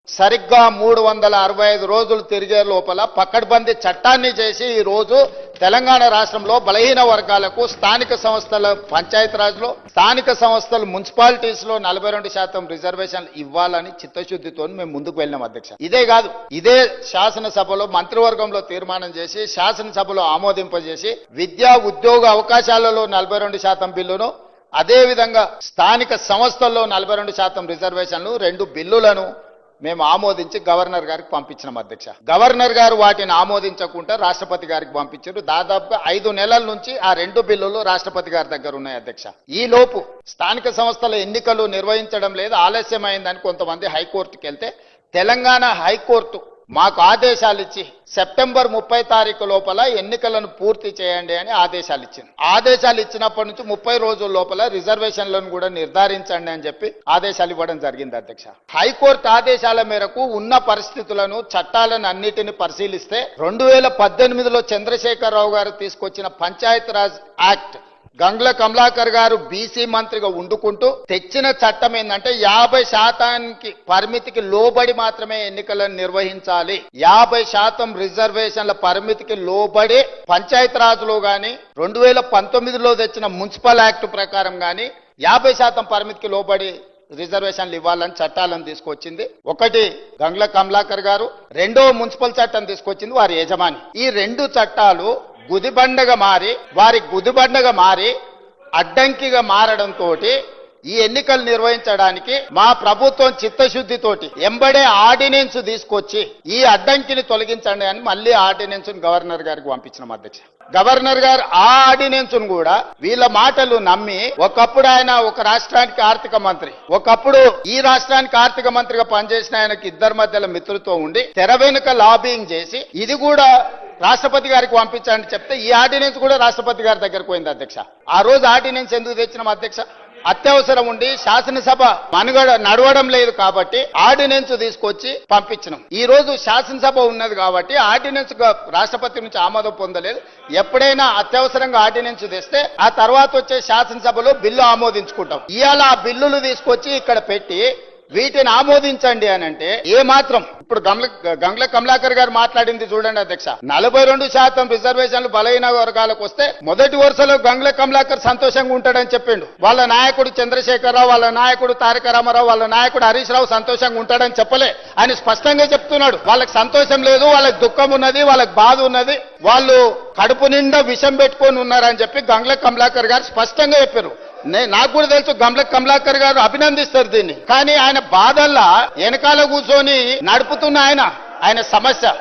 సరిగ్గా 365 రోజులు తిరిగే లోపల పకడ్బందీ చట్టాన్ని చేసి ఈ రోజు తెలంగాణ రాష్ట్రంలో బలహీన వర్గాలకు స్థానిక సంస్థల పంచాయతీరాజ్లో స్థానిక సంస్థలు మున్సిపాలిటీస్ లో 42% రిజర్వేషన్లు ఇవ్వాలని చిత్తశుద్ధితో మేము ముందుకు వెళ్ళినాం అధ్యక్ష. ఇదే కాదు, ఇదే శాసనసభలో మంత్రివర్గంలో తీర్మానం చేసి శాసనసభలో ఆమోదింపజేసి విద్యా ఉద్యోగ అవకాశాలలో 42% బిల్లును, అదే విధంగా స్థానిక సంస్థల్లో 42% రిజర్వేషన్లు 2 బిల్లులను మేము ఆమోదించి గవర్నర్ గారికి పంపించినాం అధ్యక్ష. గవర్నర్ గారు వాటిని ఆమోదించకుండా రాష్ట్రపతి గారికి పంపించారు. దాదాపుగా 5 నెలల నుంచి ఆ 2 బిల్లులు రాష్ట్రపతి గారి దగ్గర ఉన్నాయి అధ్యక్ష. ఈ లోపు స్థానిక సంస్థల ఎన్నికలు నిర్వహించడం లేదు, ఆలస్యమైందని కొంతమంది హైకోర్టుకి వెళ్తే తెలంగాణ హైకోర్టు మాకు ఆదేశాలు ఇచ్చి సెప్టెంబర్ 30 తారీఖు లోపల ఎన్నికలను పూర్తి చేయండి అని ఆదేశాలు ఇచ్చింది. ఆదేశాలు ఇచ్చినప్పటి నుంచి 30 రోజుల లోపల రిజర్వేషన్లను కూడా నిర్ధారించండి అని చెప్పి ఆదేశాలు ఇవ్వడం జరిగింది అధ్యక్ష. హైకోర్టు ఆదేశాల మేరకు ఉన్న పరిస్థితులను చట్టాలను అన్నిటిని పరిశీలిస్తే 2018లో చంద్రశేఖరరావు గారు తీసుకొచ్చిన పంచాయతీరాజ్ యాక్ట్, గంగ్ల కమలాకర్ గారు బీసీ మంత్రిగా ఉండుకుంటూ తెచ్చిన చట్టం ఏంటంటే 50% పరిమితికి లోబడి మాత్రమే ఎన్నికలను నిర్వహించాలి. 50% రిజర్వేషన్ల పరిమితికి లోబడి పంచాయతీరాజ్లో గాని 2019లో తెచ్చిన మున్సిపల్ యాక్ట్ ప్రకారం గాని 50% పరిమితికి లోబడి రిజర్వేషన్లు ఇవ్వాలని చట్టాలను తీసుకొచ్చింది. ఒకటి గంగ్ల కమలాకర్ గారు, రెండో మున్సిపల్ చట్టం తీసుకొచ్చింది వారి యజమాని. ఈ 2 చట్టాలు గుదిబండగా మారి అడ్డంకిగా మారడంతో ఈ ఎన్నికలు నిర్వహించడానికి మా ప్రభుత్వం చిత్తశుద్ధితోటి ఎంబడే ఆర్డినెన్స్ తీసుకొచ్చి ఈ అడ్డంకిని తొలగించండి అని మళ్ళీ ఆర్డినెన్స్ గవర్నర్ గారికి పంపించిన అధ్యక్ష. గవర్నర్ గారు ఆ ఆర్డినెన్స్ కూడా వీళ్ళ మాటలు నమ్మి, ఒకప్పుడు ఆయన ఒక రాష్ట్రానికి ఆర్థిక మంత్రి, ఒకప్పుడు ఈ రాష్ట్రానికి ఆర్థిక మంత్రిగా పనిచేసిన ఆయనకి ఇద్దరి మధ్యలో మిత్రులతో ఉండి తెర వెనుక లాబింగ్ చేసి ఇది కూడా రాష్ట్రపతి గారికి పంపించండి చెప్తే ఈ ఆర్డినెన్స్ కూడా రాష్ట్రపతి గారి దగ్గరకు పోయింది అధ్యక్ష. ఆ రోజు ఆర్డినెన్స్ ఎందుకు తెచ్చినాం అధ్యక్ష? అత్యవసరం ఉండి శాసనసభ మనుగడ నడవడం లేదు కాబట్టి ఆర్డినెన్స్ తీసుకొచ్చి పంపించినాం. ఈ రోజు శాసనసభ ఉన్నది కాబట్టి ఆర్డినెన్స్ రాష్ట్రపతి నుంచి ఆమోదం పొందలేదు. ఎప్పుడైనా అత్యవసరంగా ఆర్డినెన్స్ తెస్తే ఆ తర్వాత వచ్చే శాసనసభలో బిల్లు ఆమోదించుకుంటాం. ఇవాళ ఆ బిల్లులు తీసుకొచ్చి ఇక్కడ పెట్టి వీటిని ఆమోదించండి అని అంటే ఏమాత్రం ఇప్పుడు గంగ్ల కమలాకర్ గారు మాట్లాడింది చూడండి అధ్యక్ష. 42% రిజర్వేషన్లు బలహీన వర్గాలకు వస్తే మొదటి వరుసలో గంగ్ల కమలాకర్ సంతోషంగా ఉంటాడని చెప్పిండు. వాళ్ళ నాయకుడు చంద్రశేఖరరావు, వాళ్ళ నాయకుడు తారక రామారావు, వాళ్ళ నాయకుడు హరీష్ రావు సంతోషంగా ఉంటాడని చెప్పలే. ఆయన స్పష్టంగా చెప్తున్నాడు వాళ్ళకి సంతోషం లేదు, వాళ్ళకి దుఃఖం ఉన్నది, వాళ్ళకి బాధ ఉన్నది, వాళ్ళు కడుపు నిండా విషం పెట్టుకొని ఉన్నారని చెప్పి గంగ్ల కమలాకర్ గారు స్పష్టంగా చెప్పారు. నాకు కూడా తెలుసు గంగ్ల కమలాకర్ గారు అభినందిస్తారు దీన్ని, కానీ ఆయన బాధల్లా వెనకాల కూర్చొని నడుపుతున్న ఆయన సమస్య